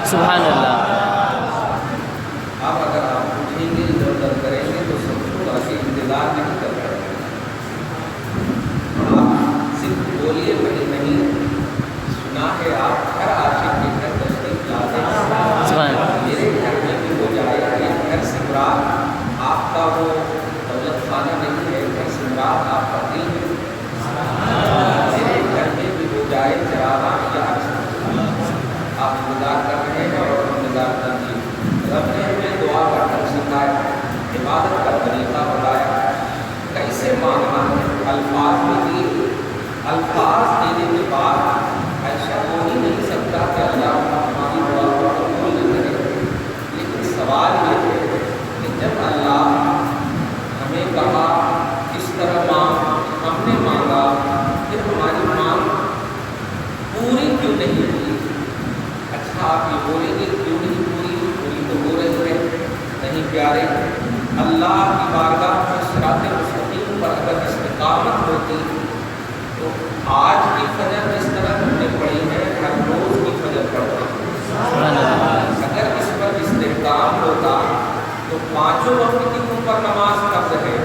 سبحان اللہ. اب اگر آپ پوچھیں گے ضرورت کریں گے تو سمجھو کہ انتظار نہیں کر رہے ہیں. آپ صرف بولیے نہیں سنا ہے. آپ ہر عاشق کے گھر تشریف لاتے ہیں. میرے گھر میں بھی ہو جائے. گھر سے مراد آپ کا وہ دولت خانہ نہیں ہے. گھر سے مراد آپ کا دل ہے. میرے گھر میں بھی ہو جائے چراغاں یا آپ انتظار کر رہے ہیں اور انتظار کریں. رب نے ہمیں دعا کا ڈھنگ سکھایا, عبادت کا طریقہ بتایا, کیسے مانگنا ہے. الفاظ بھی دیے. الفاظ دینے کے بعد ایسا ہو ہی نہیں سکتا کہ اللہ ہماری دعا کو قبول نہ کرے. لیکن سوال یہ ہے کہ جب اللہ ہمیں کہا کس طرح مانگ, ہم نے مانگا, پھر ہماری مانگ پوری کیوں نہیں ہوئی. اچھا آپ یہ بولیں گے کیوں نہیں پوری تو ہو رہی ہے. نہیں پیارے, اللہ کی بارگاہ میں صراط مستقیم پر اگر استقامت ہوتی تو آج کی فجر جس طرح ہم نے پڑھی ہے ہر روز کی فجر پڑھتے. اگر اس پر استحکام ہوتا تو پانچوں وقت کی تم پر نماز فرض ہے,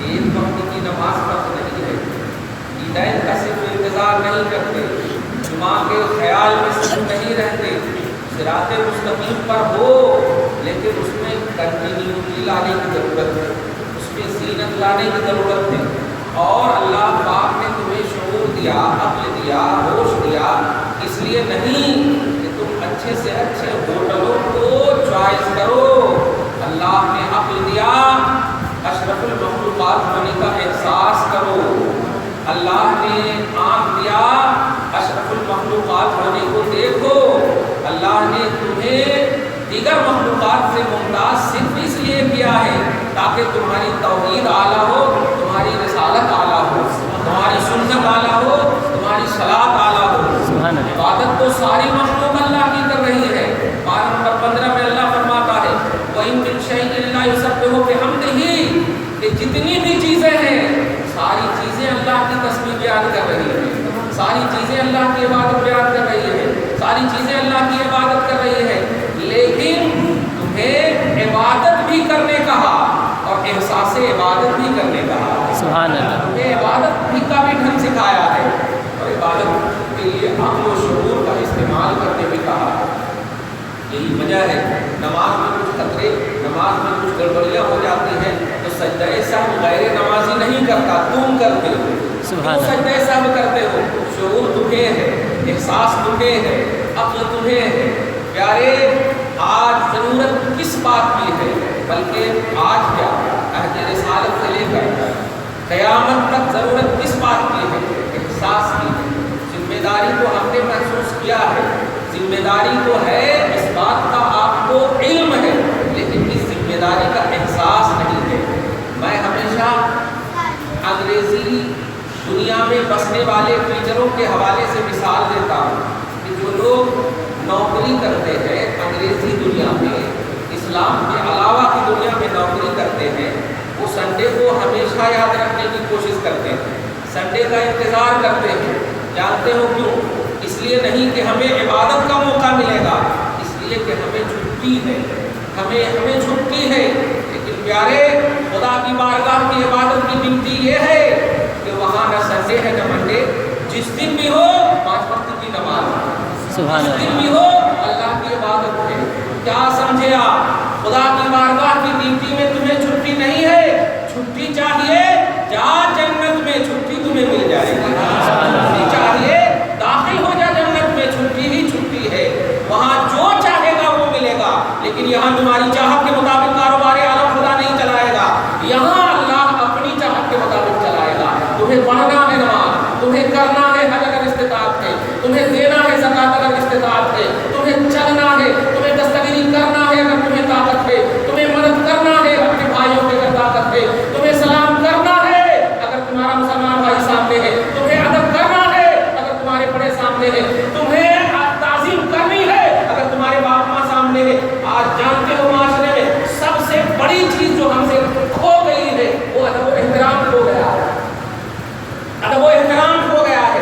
ایک وقت کی نماز فرض نہیں ہے. عیدین کا صرف انتظار نہیں کرتے, جمعہ کے خیال میں صرف نہیں رہتے. صراط مستقیم پر ہو لیکن اس میں کنٹینیوٹی لانے کی ضرورت ہے, اس میں زینت لانے کی ضرورت ہے. اور اللہ پاک نے تمہیں شعور دیا, عقل دیا, ہوش دیا, اس لیے نہیں کہ تم اچھے سے اچھے ہوٹلوں کو چوائس کرو. اللہ نے عقل دیا, اشرف المخلوقات ہونے کا احساس کرو. اللہ نے آنکھ دیا, اشرف المخلوقات ہونے کو دیکھو. اللہ نے تمہیں دیگر مخلوقات سے ممتاز صرف اس لیے کیا ہے تاکہ تمہاری توحید اعلیٰ ہو, تمہاری رسالت اعلیٰ ہو, تمہاری سنت اعلیٰ ہو, تمہاری صلاۃ اعلیٰ ہو. عبادت تو ساری مخلوق اللہ کی کر رہی ہے. پارہ نمبر 15 میں اللہ فرماتا ہے وَإِن مِّن شَيْءٍ إِلَّا يُسَبِّحُ بِحَمْدِهِ, کہ جتنی بھی چیزیں ہیں ساری چیزیں اللہ کی تسبیح بیان کر رہی ہیں, ساری چیزیں اللہ کی عبادت بیان کر رہی ہیں, ساری چیزیں اللہ کی عبادت کر رہی ہے. لیکن تمہیں عبادت بھی کرنے کہا اور احساس عبادت بھی کرنے کہا. سبحان اللہ. ہمیں عبادت بھی کا بھی ڈھنگ سکھایا ہے اور عبادت کے لیے عقل و شعور کا استعمال کرنے بھی کہا ہے. یہی وجہ ہے نماز میں کچھ خطرے، نماز میں کچھ گڑبڑیاں ہو جاتی ہیں تو سجدہ سہو غیر نمازی نہیں کرتا، تم کرتے ہو. سبحان تم سجدہ سہو کرتے ہو، شعور تمہیں ہے، احساس تمہیں ہے، عقل تمہیں ہے. پیارے آج ضرورت کس بات کی ہے؟ بلکہ آج کیا عہد رسالت سے لے کر قیامت تک ضرورت کس بات کی ہے؟ احساس کی ہے. ذمہ داری کو ہم نے محسوس کیا ہے، ذمہ داری تو ہے، اس بات کا آپ کو علم ہے، لیکن اس ذمہ داری کا احساس نہیں ہے. میں ہمیشہ انگریزی دنیا میں بسنے والے ٹیچروں کے حوالے سے مثال دیتا ہوں کہ جو لوگ نوکری کرتے ہیں انگریزی دنیا میں، اسلام کے علاوہ کی دنیا میں نوکری کرتے ہیں، وہ سنڈے کو ہمیشہ یاد رکھنے کی کوشش کرتے ہیں، سنڈے کا انتظار کرتے ہیں. جانتے ہو کیوں؟ اس لیے نہیں کہ ہمیں عبادت کا موقع ملے گا، اس لیے کہ ہمیں چھٹی ہے، ہمیں چھٹی ہے. لیکن پیارے خدا کی بارگاہ کی عبادت کی گنتی یہ ہے کہ وہاں نہ سنڈے ہے نہ منڈے، جس دن بھی ہو 5 وقت کی نماز، جس دن بھی ہو اللہ کی عبادت ہے. کیا سمجھے آپ؟ خدا کی بارگاہ کی گنتی میں تمہیں چھٹی نہیں ہے، چھٹی چاہیے جا جنت میں، چھٹی تمہیں مل جائے گی. چھٹی چاہیے داخل ہو جا جنت میں، چھٹی ہی چھٹی ہے. وہاں جو چاہے گا وہ ملے گا، لیکن یہاں تمہاری چاہت کے مطابق کاروبار عالم خدا نہیں چلائے گا. یہاں اللہ اپنی چاہت کے مطابق چلائے گا. تمہیں پڑھنا ہے نماز، تمہیں کرنا ہے حج اگر استطاعت ہے، تمہیں دینا ہے زکات اگر استطاعت ہے، تمہیں چلنا ہے، تمہیں دستگیری کرنا ہے اگر تمہیں طاقت ہے، تمہیں مدد کرنا ہے اپنے بھائیوں کی اگر طاقت ہے، تمہیں سلام کرنا ہے اگر تمہارا مسلمان بھائی سامنے ہے، تمہیں ادب کرنا ہے اگر تمہارے بڑے سامنے ہے، تمہیں تعظیم کرنی ہے اگر تمہارے باپ ماں سامنے ہے. آج جانتے ہو معاشرے میں سب سے بڑی چیز جو ہم سے کھو گئی ہے وہ ادب و احترام کھو گیا ہے. ادب و احترام کھو گیا ہے.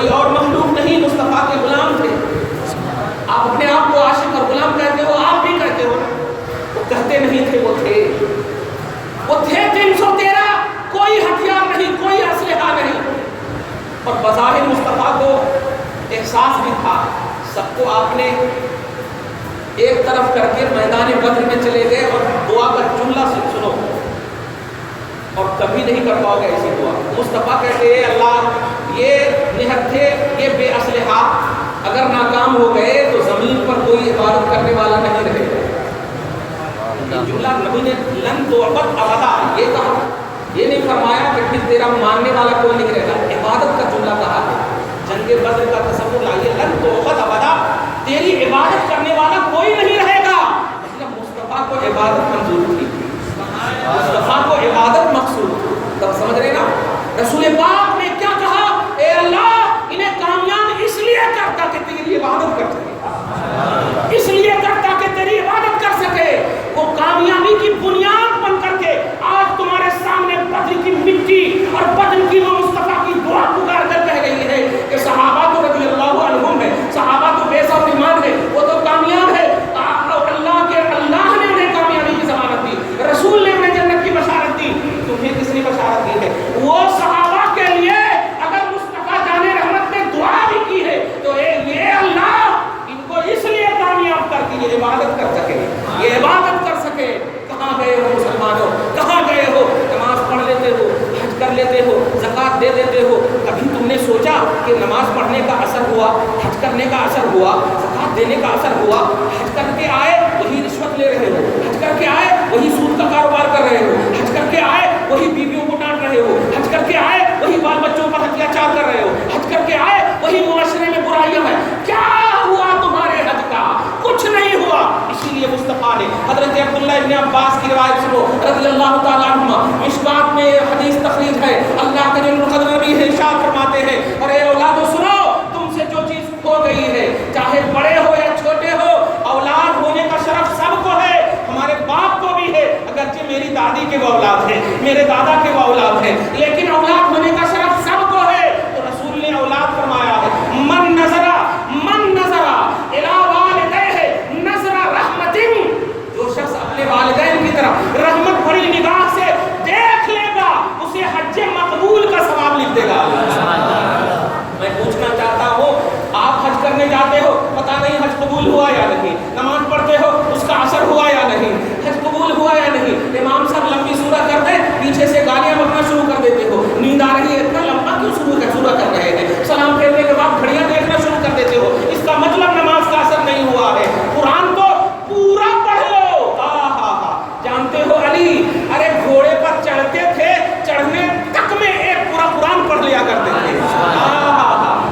کوئی اور مخلوق نہیں، مصطفیٰ کے غلام تھے. آپ اپنے آپ کو عاشق اور غلام کہتے ہو، آپ بھی کہتے ہو. وہ کہتے نہیں تھے، وہ تھے 313، کوئی ہتھیار نہیں، کوئی اسلحہ نہیں، اور بظاہر مصطفیٰ کو احساس بھی تھا. سب کو آپ نے ایک طرف کر کے میدان بدر میں چلے گئے اور دعا کا جملہ سنو، اور کبھی نہیں کر پاؤ گے ایسی دعا. مصطفیٰ کہتے ہیں اللہ یہ نہتھے، یہ بے اسلحہ اگر ناکام ہو گئے تو زمین پر کوئی عبادت کرنے والا نہیں رہے گا. یہ جملہ نبی نے لن تعبد ابدا یہ کہا، یہ نہیں فرمایا کہ پھر تیرا ماننے والا کوئی نہیں رہے گا. عبادت کا جملہ کہا ہے. جنگ بدر کا تصور لائیے، لن تعبد ابدا، تیری عبادت کرنے والا کوئی نہیں رہے گا. مطلب مصطفیٰ کو عبادت منظور تھی، مصطفیٰ کو عبادت مقصود تھی. تب سمجھ رہے نا رسول پاک نے کیا کہا؟ اے اللہ انہیں کامیاب اس لیے کرتا کہ تیری عبادت کر سکے، اس لیے کرتا کہ تیری عبادت کر سکے. وہ کامیابی کی بنیاد بن کر کے آج تمہارے سامنے بدر کی مٹی اور بدن کی وہ مصطفیٰ کی دعا پکار کر کہہ رہی ہے کہ صحابہ تو رضی اللہ عنہم ہے، صحابہ تو بے سب ایمان ہے، وہ تو کامیاب ہے. اللہ نے انہیں کامیابی کی ضمانت دی، رسول نے انہیں جنت کی بشارت دی. تمہیں کس نے بشارت دی ہے؟ وہ صحابہ کے لیے اگر مصطفیٰ جان رحمت نے دعا بھی کی ہے تو یہ اللہ ان کو اس لیے کامیاب کر کے یہ عبادت کر سکے، یہ عبادت کر سکے. کہاں گئے ہو مسلمانوں، کہاں گئے ہو؟ نماز پڑھ لیتے ہو، حج کر لیتے ہو، زکوٰۃ دے دیتے ہو. کبھی تم نے سوچا کہ نماز پڑھنے کا اثر ہوا، حج کرنے کا اثر ہوا، زکوٰۃ دینے کا اثر ہوا؟ حج کر کے آئے وہی رشوت لے رہے ہو، حج کر کے آئے وہی سود کا کاروبار کر رہے ہو، حج کر کے آئے وہی بیویوں کو ڈانٹ رہے ہو، حج کر کے آئے وہی بال بچوں پر اتیاچار کر رہے ہو، حج کر کے آئے وہی معاشرے میں برائیاں ہیں. کیا ہوا تمہارے حج کا؟ کچھ نہیں ہوا. اسی لیے مصطفیٰ نے حضرت عبداللہ ابن عباس کی روایت سنو رضی اللہ تعالیٰ عنہما، مشکوٰۃ میں حدیث تخریج ہے. اللہ کے قدر نبی ارشاد فرماتے ہیں، اور اے اولادو سنو، تم سے جو چیز کھو گئی ہے چاہے بڑے ہو یا چھوٹے ہو، اولاد ہونے کا شرف سب کو ہے، ہمارے باپ کو بھی ہے، اگرچہ میری دادی کے وہ اولاد ہے، میرے دادا کے وہ اولاد ہے، لیکن اولاد ہونے کا شرف سب کو ہے. تو رسول نے اولاد فرمایا ہے من نظر الی والدیہ نظر رحمت، جو شخص اپنے والدین کی طرف رحمت بھری نگاہ سے دیکھ لے گا اسے حج مقبول کا ثواب لکھ دے گا. میں پوچھنا چاہتا ہوں، آپ حج کرنے جاتے ہو، پتہ نہیں حج قبول ہوا یا نہیں، نماز پڑھتے ہو اس کا اثر ہوا یا نہیں، حج قبول ہوا یا نہیں. امام صاحب لمبی سورت کرتے پیچھے سے گالیاں بکنا شروع کر دیتے ہو، نیند آ رہی ہے، اتنا لمبا کیوں سورت کر رہے ہیں، سلام پھیرنے کے بعد گھڑیاں دیکھنا شروع کر دیتے ہو، اس کا مطلب نماز کا اثر نہیں ہوا ہے. قرآن تو پورا پڑھ لو. جانتے ہو علی ارے گھوڑے پر چڑھتے تھے، چڑھنے تک میں ایک پورا قرآن پڑھ لیا کرتے تھے.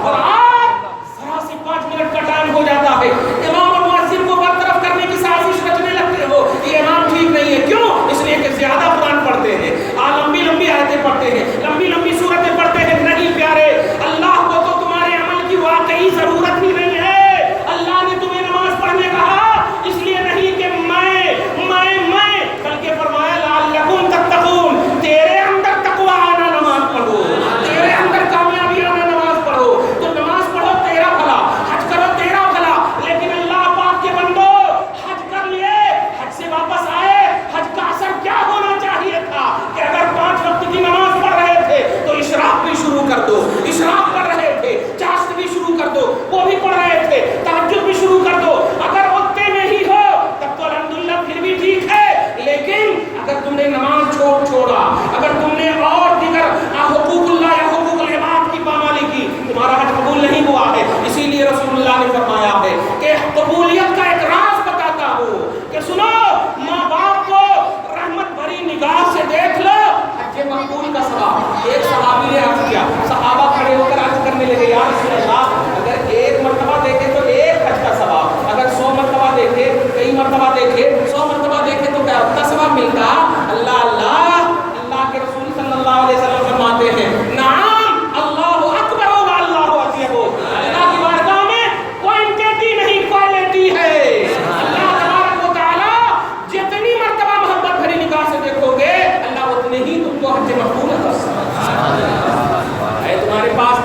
اور آج ذرا سے 5 منٹ کا ٹائم ہو جاتا ہے، امام اور مؤذن کو برطرف کرنے کی سازش رچنے لگتے ہو. یہ امام ٹھیک نہیں ہے. کیوں؟ اس لیے کہ زیادہ قرآن پڑھتے ہیں، لمبی لمبی آیتیں پڑھتے ہیں، لمبی لمبی سورتیں پڑھتے ہیں. نہیں پیارے، اللہ کو تو تمہارے عمل کی واقعی ضرورت ہی نہیں ہے. اللہ نے تمہیں نماز پڑھنے کہا اس لیے نہیں کہ میں بلکہ فرمایا لعلکم تتقون، تیرے اندر تقوی آنا نماز پڑھو، تیرے اندر کامیابی آنا نماز پڑھو. تو نماز پڑھو تیرا بھلا، حج کرو تیرا بھلا. لیکن اللہ پاک کے بندو حج کر لیے، حج سے واپس آئے، حج کا اثر کیا ہونا چاہیے تھا کہ اگر 5 وقت کی نماز پڑھ رہے تھے تو اشراق بھی شروع کر دو، اشراق پڑھ رہے تھے چاشت بھی شروع کر دو، وہ بھی پڑھ رہے تھے تہجد بھی شروع کر دو. اگر اتے میں ہی ہو تب تو الحمدللہ پھر بھی ٹھیک ہے. لیکن اگر تم نے نماز چھوڑا، اگر تم نے اور دیگر حقوق اللہ یا حقوق العباد کی پامالی کی، تمہارا حج قبول نہیں ہوا ہے. اسی لیے رسول اللہ نے فرمایا ہے کہ قبولیت کا ایک راز بتاتا ہوں کہ سنو، ماں باپ کو رحمت بھری نگاہ سے دیکھ لو، حج مقبول کا ثواب. ایک صحابی نے عرض کیا، صحابہ کھڑے ہو کر عرض کرنے لگے یا رسول اللہ اگر ایک مرتبہ دیکھے تو ایک حج کا ثواب، اگر 100 مرتبہ دیکھے، کئی مرتبہ دیکھے، 100 مرتبہ دیکھے تو کیا اتنا ثواب ملتا؟ اللہ کے رسول صلی اللہ علیہ وسلم فرماتے ہیں نعم اللہ اکبر و اللہ عظیم. اللہ کی بارگاہ میں کوانٹٹی نہیں کوالٹی ہے. اللہ تبارک و تعالی جتنی مرتبہ محبت بھری نگاہ سے دیکھو گے اللہ اتنے ہی تم کو حج مقبول عطا فرمائے. تمہارے پاس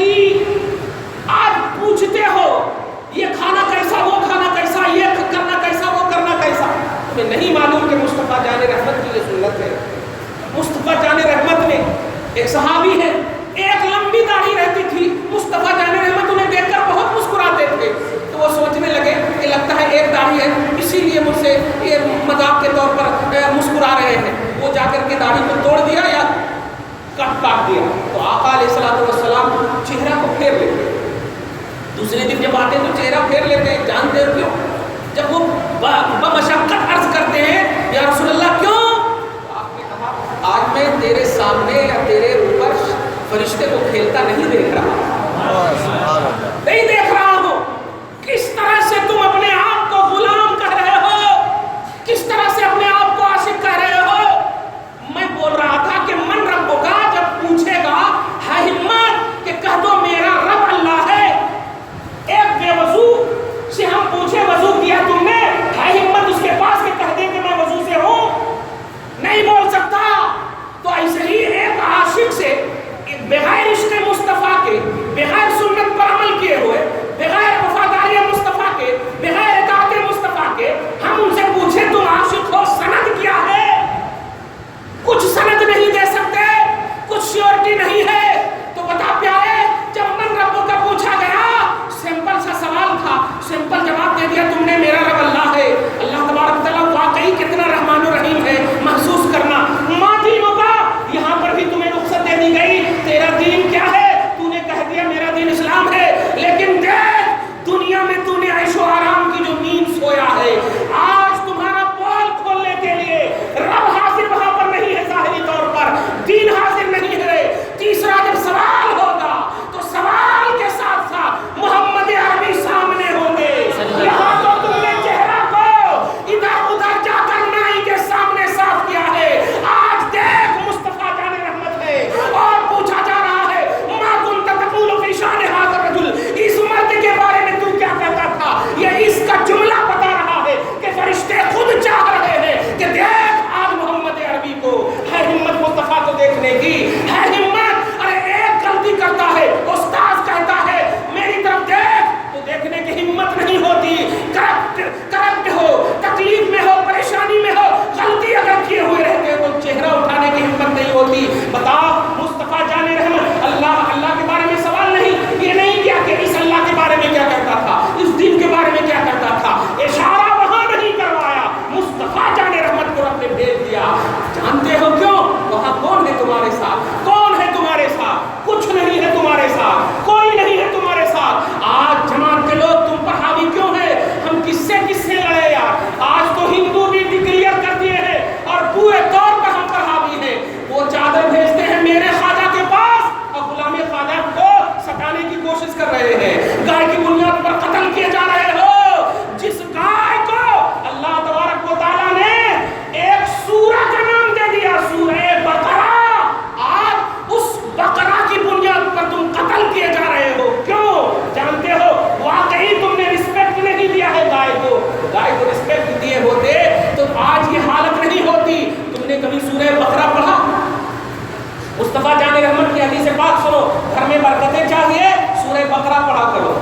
زندگی آج پوچھتے ہو یہ کھانا کیسا، وہ کھانا کیسا، یہ کرنا کیسا، وہ کرنا کیسا، تمہیں نہیں معلوم کہ مصطفیٰ جان رحمت کی یہ سنت ہے. مصطفیٰ جان رحمت نے ایک صحابی ہے، ایک لمبی داڑھی رہتی تھی، مصطفیٰ جان رحمت انہیں دیکھ کر بہت مسکراتے تھے. تو وہ سوچنے لگے کہ لگتا ہے ایک داڑھی ہے اسی لیے مجھ سے یہ مذاق کے طور پر مسکرا رہے ہیں. وہ جا کر کے داڑھی کو توڑ دیا یا کاٹ دیا. تو آقا علیہ الصلوۃ والسلام چہرہ کو پھیر لیتے. دوسرے دن جب آتے تو چہرہ پھیر لیتے ہیں. جانتے ہو کیوں؟ جب وہ بمشقت عرض کرتے ہیں یا رسول اللہ کیوں؟ تو آپ نے کہا آج میں تیرے سامنے یا تیرے اوپر فرشتے کو کھیلتا نہیں دیکھ رہا، نہیں دیکھ رہا ہوں. کس طرح سے تم اپنے آپ کو غلام کہہ رہے ہو، کس طرح سے اپنے آپ کو عاشق کہہ رہے ہو. میں بول رہا تھا کہ من رب ہوگا، جب پوچھے گا ہے ہمت کہ کہہ دو میرا رب اللہ ہے. ایک بے وضو سے ہم پوچھے وضو کیا تم نے، ہے ہمت اس کے پاس کہ کہہ دے کہ میں وضو سے ہوں؟ نہیں بول سکتا. تو ایسے ہی ایک عاشق سے بغیر عشق مصطفیٰ کے، بغیر سنت پر عمل کیے ہوئے، بغیر وفاداری مصطفیٰ کے، بغیر اطاعت مصطفیٰ کے ہم ان سے پوچھیں تم عاشق ہو، سند کیا ہے؟ کچھ سند نہیں دے سکتے، کچھ شیورٹی نہیں ہے. تو بتا پیارے، جب من ربوں کا پوچھا گیا، سمپل سا سوال تھا، سمپل جواب دے دیا تم نے میرا رب اللہ ہے. اللہ تبارک تعالیٰ واقعی کتنا رحمان و رحیم ہے محسوس کرنا. ماں دینوں کا یہاں پر بھی تمہیں رخصت دے دی گئی. تیرا دین کیا ہے؟ تو نے کہہ دیا میرا دین اسلام ہے. لیکن دیکھ دنیا میں تو نے عیش و آرام کی جو نیند سویا ہے، آج تمہارا پول کھولنے کے لیے رب حاضر وہاں پر نہیں ہے ظاہری طور پر، دین حاضر نہیں ہے. تیسرا جب سوال ہوگا تو سوال کے ساتھ ساتھ محمد عربی سامنے ہوں گے. یہاں تو تم نے چہرہ کو ادھر ادھر جا کر نائی کے سامنے صاف کیا ہے. آج دیکھ مصطفیٰ جان رحمت ہے اور پوچھا جا رہا ہے ما کنت تقول فی شان ھذا الرجل، اس مرد کے بارے میں تو کیا کہتا تھا؟ یہ اس کا جملہ بتا رہا ہے کہ فرشتے خود چاہ رہے ہیں کہ دیکھ آج محمد عربی کو ہے ہمت مصطفیٰ کو دیکھنے کی، ہے ہمت. ارے ایک غلطی کرتا ہے استاذ کہتا ہے میری طرف دیکھ، تو دیکھنے کی ہمت نہیں ہوتی. کرپٹ ہو، تکلیف میں ہو، پریشانی میں ہو، غلطی اگر کیے ہوئے رہتے تو چہرہ اٹھانے کی ہمت نہیں ہوتی. بتا مصطفیٰ جان رحمت اللہ کے بارے میں سوال نہیں، یہ نہیں کیا کہ اس اللہ کے بارے میں کیا کہتا تھا، اس دین کے بارے میں کیا کہتا تھا. اشارہ وہاں نہیں کروایا، مصطفیٰ جان رحمت کو رب نے بھیج دیا. جانتے ہو کیوں؟ وہاں کون ہے تمہارے ساتھ؟ کون ہے تمہارے ساتھ؟ کچھ نہیں ہے تمہارے ساتھ، کوئی نہیں ہے تمہارے ساتھ. آج جماعت کے لوگ تم پر حاوی کیوں ہے؟ ہم کس سے لڑے یار؟ آج تو ہندو بھی ڈکلیئر کر دیے ہیں اور پورے طور پر ہم پر حاوی ہیں. وہ چادر بھیجتے ہیں میرے خواجہ کے پاس اور غلام خواجہ کو ستانے کی کوشش کر رہے ہیں. گائے کی بنیاد پر قتل کیے جا رہے ہو. جس گائے کو اللہ تبارک و تعالیٰ نے ایک سورہ کا نام دے دیا، سورہ بقرہ، آج اس بقرہ کی بنیاد پر تم قتل کیے جا رہے ہو. کیوں؟ جانتے ہو واقعی تم نے رسپیکٹ نہیں دیا ہے گائے کو. گائے کو رسپیکٹ دیے ہوتے تو آج یہ حالت نہیں ہوتی. تم نے کبھی سورہ بقرہ پڑھا؟ مصطفیٰ جان رحمت کی حدیث پاک سنو، گھر میں برکتیں چاہیے سورہ بقرہ پڑھا کرو،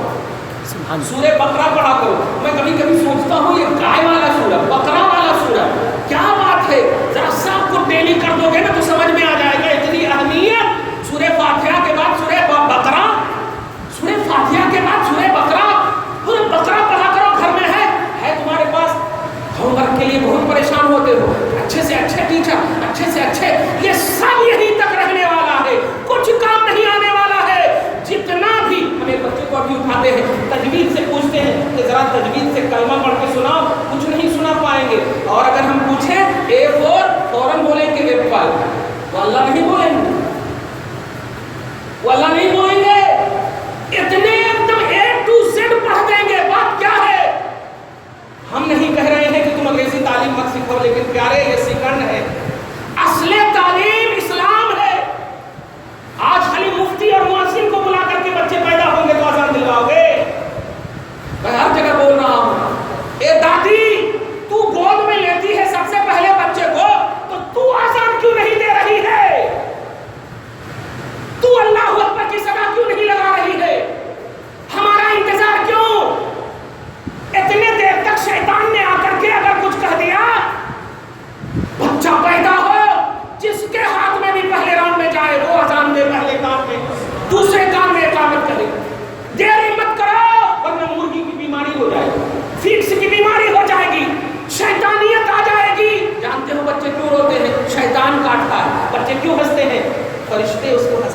سورہ بقرہ پڑھا کرو. میں کبھی کبھی سوچتا ہوں یہ گائے والا سورہ، بقرہ والا سورہ کیا بات ہے؟ ذرا سب کو ٹیلی کر دو گے نا تو سمجھ میں آ جائے گا. اتنی اہمیت سورہ فاتحہ کے بعد سورہ بقرہ، سورہ فاتحہ کے بعد سورہ بقرہ. سورہ بقرہ پڑھا کرو. گھر میں ہے تمہارے پاس، ہوم ورک کے لیے بہت پریشان ہوتے ہو، اچھے سے اچھے ٹیچر، اچھے سے اچھے، یہ سب یہیں تک رہنے والا ہے، کچھ کام نہیں آنے والا ہے. جتنا بھی ہمیں بچوں کو ابھی اٹھاتے ہیں تجوید سے پوچھتے ہیں کہ ذرا تجوید سے کلمہ پڑھ کے سناؤ، کچھ نہیں سنا پائیں گے. اور اگر ہم پوچھیں اے فوراً بولیں گے ایپل، تو اللہ نہیں بولیں گے، وہ اللہ نہیں بولیں گے. اتنے ایک دم A to Z پڑھ دیں گے. بات کیا ہے؟ ہم نہیں کہہ رہے ہیں کہ تم انگریزی تعلیم مت سیکھو، لیکن پیارے یہ سیکھن ہے. اصل تعلیم اسلام ہے. آج خالی مفتی اور مؤذن کو بلا کر کے بچے پیدا ہوں گے تو اذان دلواؤ گے؟ میں ہر جگہ بول رہا ہوں، اے دادی تو گود میں لیتی ہے سب سے پہلے بچے کو، تو اذان کیوں نہیں دے رہی ہے؟ تو اللہ اکبر کی صدا کیوں نہیں لگا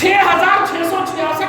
6666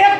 1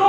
2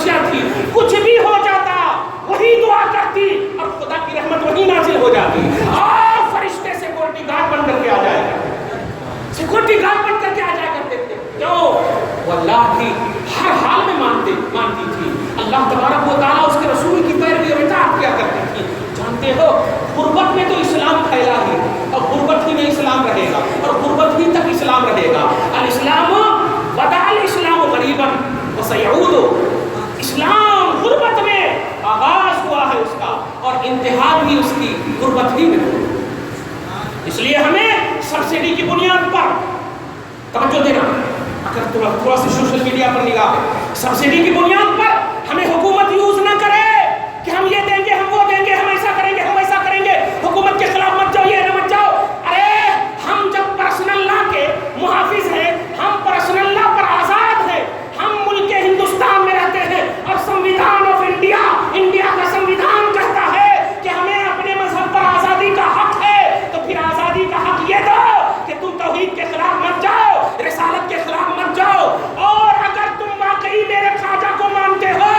بچیاں تھی، کچھ بھی ہو جاتا وہی دعا کرتی اور خدا کی رحمت وہی نازل ہو جاتی اور فرشتے سیکورٹی گارڈ بن کر کے آ جائے گا، سیکورٹی گارڈ بن کر کے آ جایا کرتے تھے. کیوں؟ وہ اللہ کی ہر حال میں مانتی تھی. اللہ تبارک و تعالیٰ اس کے رسول کی پیروی اور اطاعت کیا کرتی تھی. جانتے ہو غربت میں تو اسلام پھیلا ہے اور غربت ہی میں اسلام رہے گا اور غربت ہی تک اسلام رہے گا. الاسلام بدأ الاسلام غریبا وسيعود. اسلام غربت میں آغاز ہوا ہے اس کا اور انتہا بھی اس کی غربت ہی میں ہوگی. اس لیے ہمیں سبسڈی کی بنیاد پر توجہ دینا. اگر تھوڑا سا سوشل میڈیا پر نگاہ ہے، سبسڈی کی بنیاد پر ہمیں حکومت یوز نہ کرے کہ ہم یہ دیں گے، ہم وہ دیں گے، ہم ایسا کریں گے، ہم ایسا کریں گے، حکومت کے خلاف مت جاؤ، یہ نہ مت جاؤ. ارے ہم جب پرسنل لا کے محافظ ہیں، ہم پرسنل لا پر آزاد ہیں، ہم ملک ہندوستان میں رہتے ہیں اور سمویدھان آف انڈیا، انڈیا کا سمویدھان کہتا ہے کہ ہمیں اپنے مذہب پر آزادی کا حق ہے. تو پھر آزادی کا حق یہ دو کہ تم توحید کے خلاف مت جاؤ، رسالت کے خلاف مت جاؤ. اور اگر تم واقعی میرے خواجہ کو مانتے ہو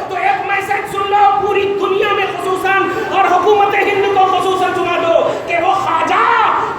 تو ایک میسج سن لو پوری دنیا میں خصوصاً اور حکومت ہند کو خصوصاً سنا دو کہ وہ خواجہ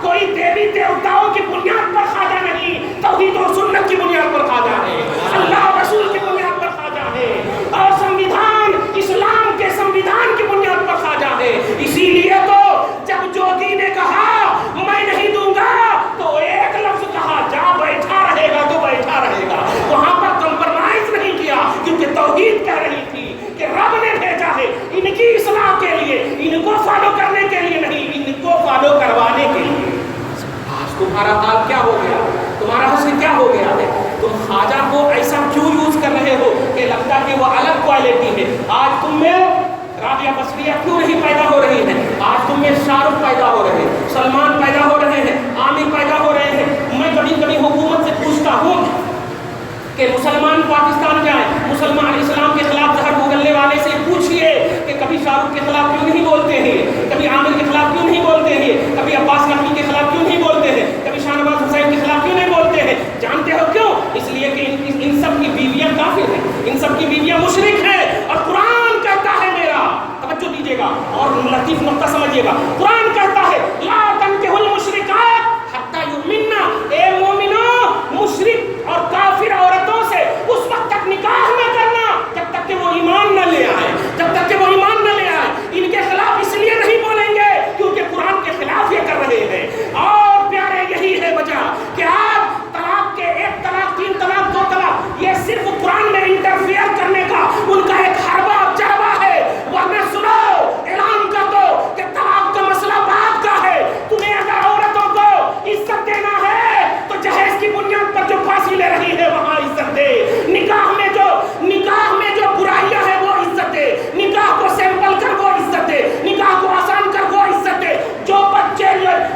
کوئی دیوی دیوتاؤں کی بنیاد پر خواجہ نہیں، توحید اور سنت کی بنیاد پر خواجہ ہے، اللہ رسول کی بنیاد پر خواجہ ہے اور سمویدھان اسلام کے سمویدھان کی بنیاد پر خواجہ ہے. اسی لیے تو جب جوگی نے کہا میں نہیں دوں گا تو ایک لفظ کہا، جا بیٹھا رہے گا تو بیٹھا رہے گا. وہاں پر کمپرمائز نہیں کیا کیونکہ توحید کہہ رہی تھی کہ رب نے بھیجا ہے ان کی اصلاح کے لیے، ان کو فالو کرنے کے لیے نہیں، ان کو فالو کروانے کے لیے. آج تمہارا حال کیا ہو گیا، تمہارا حسن کیا ہو گیا ہے؟ تم خواجہ کو ایسا کیوں یوز کر رہے ہو کہ لگتا کہ وہ الگ کوالٹی ہے. آج تم میں رابعہ بصریہ کیوں نہیں پیدا ہو رہی ہے؟ آج تم میں شاہ رخ پیدا ہو رہے ہیں، سلمان پیدا ہو رہے ہیں، عامر پیدا ہو رہے ہیں. میں کبھی کبھی حکومت سے پوچھتا ہوں کہ مسلمان پاکستان جائیں، مسلمان اسلام کے خلاف زہر اگلنے والے سے پوچھئے کہ کبھی شاہ رخ کے خلاف کیوں نہیں بولتے ہیں، کبھی عامر کے خلاف کیوں نہیں بولتے ہیں، کبھی عباس نقوی کے خلاف کیوں نہیں بولتے ہیں، کبھی شاہ نواز حسین کے خلاف کیوں نہیں بولتے ہیں. جانتے ہو کیوں؟ اس لیے کہ ان سب کی بیویاں کافر ہیں، ان سب کی بیویاں مشرک ہیں. اور قرآن کہتا ہے، میرا توجہ دیجیے گا اور لطیف نقطہ سمجھیے گا، قرآن کہتا ہے لا تنکحوا المشرکات حتی یؤمنن. اے مومنو، مشرک اور کافر عورتوں سے اس وقت تک نکاح نہ کرنا جب تک کہ وہ ایمان نہ لے آئے، جب تک کہ وہ ایمان نہ لے آئے. ان کے خلاف اس لیے نہیں بولیں گے کیونکہ قرآن کے خلاف یہ کر رہے ہیں. اور پیارے یہی ہے وجہ کہ آپ طلاق کے ایک طلاق، تین طلاق، دو طلاق، یہ صرف قرآن میں انٹرفیئر کرنے کا ان کا ایک حربہ جربہ ہے. ورنہ سنو، اعلان کر دو کہ طلاق کا مسئلہ بعد کا ہے. تمہیں اگر عورتوں کو عزت دینا ہے تو جہیز کی بنیاد پر جو پھانسی لے رہی ہے وہاں عزت دے. نکاح میں جو برائیاں ہیں وہ عزت دے. نکاح کو سیمپل کر وہ عزت دے. نکاح کو آسان کر وہ عزت دے. جو بچے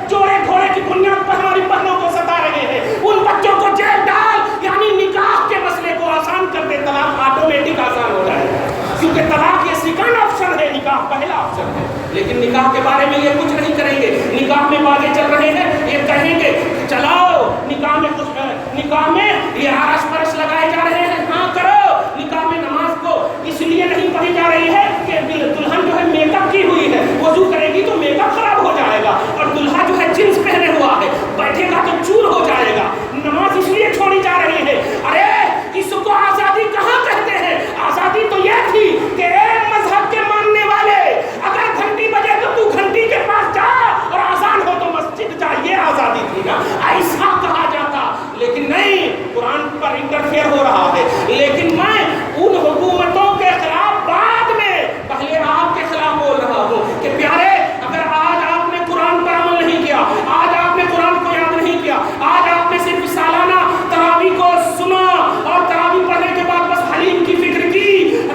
جوڑے گھوڑے کی بنیاد پر ہماری بہنوں کو ستا رہے ہیں ان بچوں کو جیل ڈال. یعنی نکاح کے مسئلے کو آسان کر دے، طلاق آٹومیٹک آسان ہو جائے گا. کیونکہ طلاق یہ سیکنڈ آپشن ہے، نکاح پہلا آپشن ہے. لیکن نکاح کے بارے میں یہ کچھ نہیں کریں گے. نکاح میں باتیں چل رہے ہیں، یہ کہیں گے چلاؤ نکاح میں یہ آرش پرش لگائے جا رہے ہیں، ہاں کرو. نکاح میں نماز کو اس لیے نہیں پڑھی جا رہی ہے کہ دلہن جو ہے میک اپ کی ہوئی ہے، وضو کرے گی تو میک اپ خراب ہو جائے گا، اور دلہا جو ہے جنس پہنے ہوا ہے بیٹھے گا تو چور ہو جائے گا. نماز اس لیے چھوڑی جا رہی ہے. ارے اس کو آزادی کہاں کہتے ہیں؟ آزادی تو یہ تھی کہ ایک مذہب کے ماننے والے اگر گھنٹی بجے تو تو گھنٹی کے پاس جا اور آزان ہو تو مسجد جا. یہ آزادی تھی نا، ایسا کہا جاتا. لیکن نہیں، قرآن پر انٹرفیئر ہو رہا ہے. لیکن میں ان حکومتوں کے خلاف بعد میں پہلے آپ کے خلاف بول رہا ہوں کہ پیارے، اگر آج آپ نے قرآن پر عمل نہیں کیا، آج آپ نے قرآن کو یاد نہیں کیا، آج آپ نے صرف سالانہ تراویح کو سنا اور تراویح پڑھنے کے بعد بس حلیم کی فکر کی،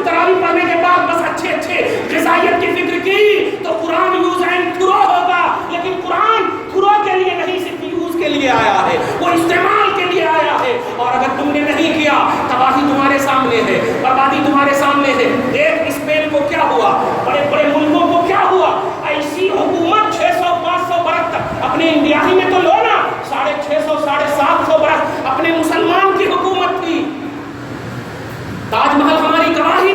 تراویح پڑھنے کے بعد بس اچھے غذائیت کی فکر کی، تو قرآن یوز اینڈ تھرو ہوگا. لیکن قرآن تھرو کے لیے نہیں، صرف یوز کے لیے آیا ہے، وہ استعمال کے لیے آیا ہے. اور اگر تم نے نہیں کیا، تباہی تمہارے سامنے ہے، بربادی تمہارے سامنے ہے. دیکھ اسپین کو کیا ہوا، بڑے بڑے ملکوں کو کیا ہوا. ایسی حکومت 600-500 برس تک، اپنے انڈیا ہی میں تو لو نا، 650-750 برس اپنے مسلمان کی حکومت کی. تاج محل ہماری گواہی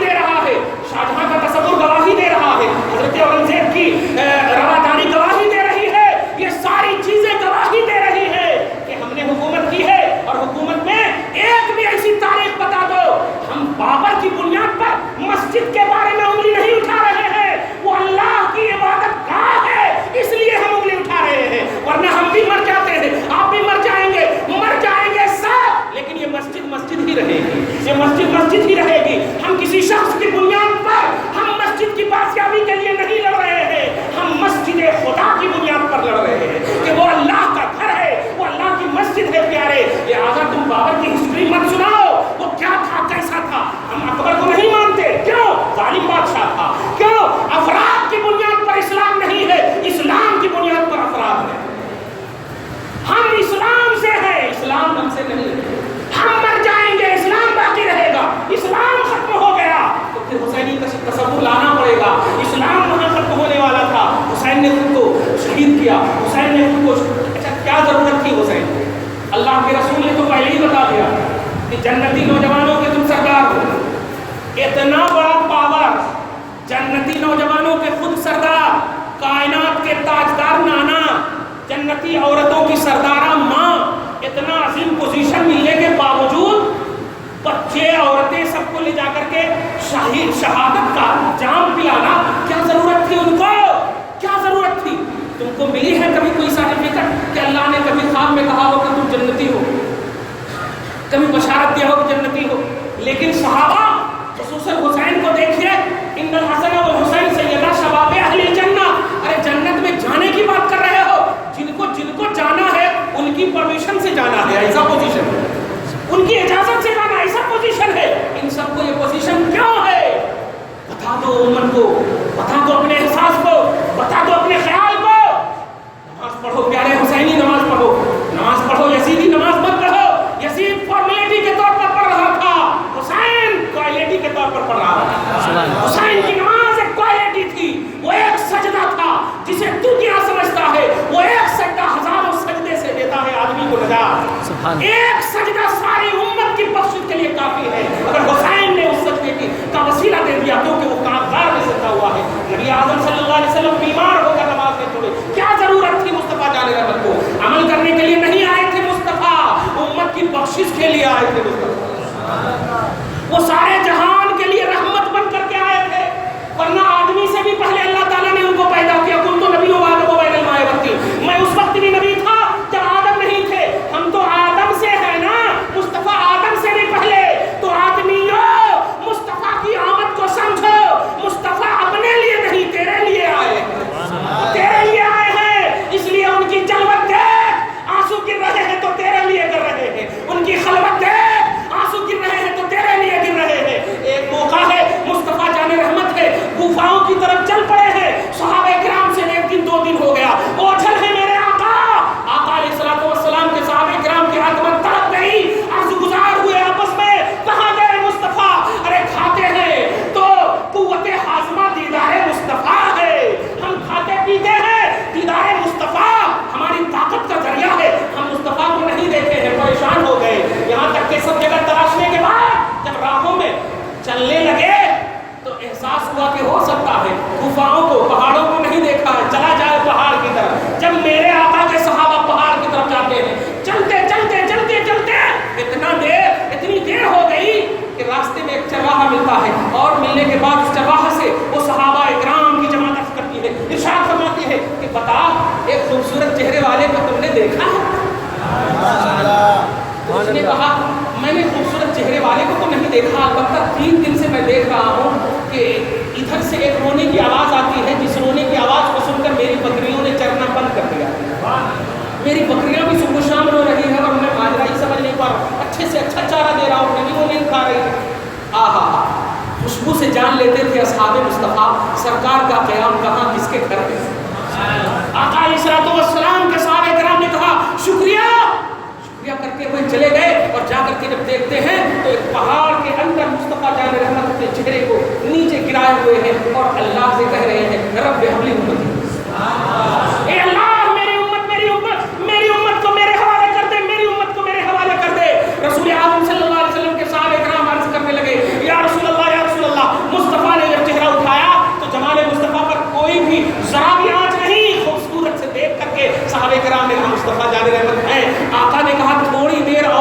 اور حکومت میں ایک بھی ایسی تاریخ بتا دو. ہم بابر کی بنیاد پر مسجد کے بارے میں انگلی نہیں اٹھا رہے ہیں. وہ اللہ کی عبادت گاہ ہے, اس لیے ہم انگلی اٹھا رہے ہیں. ورنہ ہم بھی مر جاتے ہیں, آپ بھی مر جائیں گے سب, لیکن یہ مسجد مسجد ہی رہے گی, یہ مسجد مسجد ہی رہے گی. ہم کسی شخص کی بنیاد پر ہم مسجد کی بازیابی کے لیے نہیں لڑ رہے ہیں, ہم مسجد خدا کی بنیاد پر لڑ رہے ہیں کہ وہ اللہ کا گھر ہے, وہ اللہ کی مسجد ہے پیارے. لہٰذا تم بابر کی ہسٹری مت سناؤ, وہ کیا تھا کیسا تھا. ہم اکبر کو نہیں مانتے, کیوں؟ ظالم بادشاہ تھا. کیوں؟ افراد کی بنیاد پر اسلام نہیں ہے, اسلام کی بنیاد پر افراد ہے. ہم اسلام سے ہیں, اسلام ہم سے نہیں. ہم مر جائیں گے, اسلام باقی رہے گا. اسلام ختم ہو گیا تو پھر حسینی تصور لانا پڑے گا. اسلام وہاں ختم ہونے والا تھا, حسین نے خود کو شہید کیا, حسین نے خود کو. اچھا کیا ضرورت تھی حسین؟ اللہ کے رسول نے تو پہلے ہی بتا دیا کہ جنتی نوجوانوں کے تم سردار ہو. اتنا بڑا پاور, جنتی نوجوانوں کے خود سردار, کائنات کے تاجدار نانا, جنتی عورتوں کی سردارہ ماں, اتنا عظیم پوزیشن ملنے کے باوجود بچے عورتیں سب کو لے جا کر کے شہادت کا جام پلانا, کیا ضرورت تھی ان کو؟ کیا ضرورت تھی؟ تم کو ملی ہے کبھی کوئی سرٹیفکیٹ کہ اللہ نے کبھی خواب میں کہا ہو کہ تم جنتی ہو, کبھی بشارت دیا ہو کہ جنتی ہو؟ لیکن صحابہ خصوصاً حسین کو دیکھیے, ان الحسن والحسین سیدا شباب اہل الجنہ. ارے جنت میں جانے کی بات کر رہے ہو, جن کو جانا ہے ان کی پرمیشن سے جانا ہے, ایسا پوزیشن ہے. ان کی اجازت سے جانا ایسا پوزیشن ہے. ان سب کو یہ پوزیشن کیوں ہے؟ بتا دو امت کو, بتا دو اپنے احساس کو, بتا دو اپنے خیال کو. نماز پڑھو پیارے حسینی, نماز پڑھو, نماز پڑھو. یزیدی نماز مت پڑھو. یزید فارمیلٹی کے طور پر پڑھ رہا تھا, حسین کوالٹی کے طور پر پڑھ رہا تھا. حسین کی نماز ایک کوالٹی تھی, وہ ایک سجدہ تھا جسے تو کیا سمجھتا ہے. وہ ایک سجدہ ہزاروں سجدے سے دیتا ہے آدمی کو نجات. ایک سجدہ ساری امت کی بخشش کے لیے کافی ہے. اگر حسین نے اس سجدے کا وسیلہ دے دیا کیونکہ وہ کاغذار میں سجدہ ہوا ہے. نبی اعظم صلی اللہ علیہ وسلم بیمار ہو کر نماز نہیں چھوڑے. کیا ضرورت تھی مصطفیٰ جان رحمت کو؟ عمل کرنے کے لیے نہیں آئے تھے مصطفیٰ, امت کی بخشش کے لیے آئے تھے مصطفیٰ. وہ سارے جہان کے لیے رحمت بن کر کے آئے تھے. ورنہ آدمی سے بھی پہلے اللہ تعالیٰ نے ان کو پیدا کیا. کن تو نبی و آدم و بین الماء والطین, میں اس وقت بھی نبی تھا جب آدم نہیں تھے. ہم تو آدم سے ہیں نا, مصطفیٰ آدم سے بھی پہلے. تو آدمیوں مصطفیٰ کی آمد کو سمجھو, مصطفیٰ اپنے لیے نہیں تیرے لیے آئے ہیں, تیرے لیے آئے ہیں. اس لیے ان کی جلوت دیکھ, آنسو گر رہے ہیں تو تیرے لیے گر رہے ہیں. ان کی خلوت دیکھ, آنسو گر رہے ہیں تو تیرے لیے گر رہے ہیں. ایک موقع ہے, مصطفیٰ جان رحمت ہے, غفاؤں کی طرف چل پڑے ہیں. صحابہ کرام سے 1 دن 2 دن ہو گیا, اوجھل ہے میرے آقا. آقا علیہ الصلوۃ والسلام کے صحابہ کرام کی آتما تڑپ گئی, عرض گزار ہوئے آپس میں, کہاں گئے مصطفیٰ؟ ارے کھاتے ہیں تو قوت ہاضمہ دیدار مصطفیٰ ہے. ہم کھاتے پیتے ہیں, دیدار مصطفیٰ ہماری طاقت کا ذریعہ ہے. ہم مصطفیٰ کو نہیں دیکھتے ہیں, پریشان ہو گئے. یہاں تک کہ سب جگہ تلاشنے کے بعد جب راہوں میں چلنے لگے تو احساس ہوا کہ ہو سکتا ہے غفاؤں کو, پہاڑوں کو نہیں دیکھا ہے, چلا جائے پہاڑ کی طرف. جب میرے آقا کے صحابہ پہاڑ کی طرف جاتے ہیں, چلتے چلتے چلتے چلتے اتنی دیر ہو گئی کہ راستے میں ایک چرواہا ملتا ہے, اور ملنے کے بعد اس چرواہا سے وہ صحابہ اکرام کی جماعت عرض کرتی ہے, ارشاد فرماتی ہے کہ بتا, ایک خوبصورت چہرے والے کو تم نے دیکھا ہے؟ اس نے کہا میں نے خوبصورت چہرے والے کو تو نہیں دیکھا, البتہ 3 دن سے میں دیکھ رہا ہوں کہ ادھر سے ایک رونے کی آواز آتی ہے, جس رونے کی آواز کو سن کر میری بکریوں نے چرنا بند کر دیا. میری بکریاں بھی صبح شام رو رہی ہے اور میں ماجرا ہی سمجھ نہیں پا رہا. اچھے سے اچھا چارہ دے رہا ہوں, کبھی وہ نہیں کھا رہی. آہا, خوشبو سے جان لیتے تھے اصحاب مصطفیٰ سرکار کا قیام کہاں, کس کے گھر میں. آقا علیہ الصلوۃ والسلام کے صحابہ کرام نے کہا شکریہ کرتے ہوئے چلے گئے, اور جا کر کے جب دیکھتے ہیں تو ایک پہاڑ کے اندر مصطفیٰ جان رحمت اپنے چہرے کو نیچے گرائے ہوئے ہیں اور اللہ سے کہہ رہے ہیں رب حبلی امتی, اے اللہ میری امت کو میرے حوالے کر دے, میری امت کو میرے حوالے کر دے. رسول اعظم صلی اللہ علیہ وسلم کے صحابہ کرام عرض کرنے لگے یا رسول اللہ, مصطفیٰ نے جب چہرہ اٹھایا تو جمال مصطفیٰ پر کوئی بھی ذرا بھی آنچ نہیں. خوبصورت سے دیکھ کر کے صحابہ کرام نے مصطفیٰ جان رحمت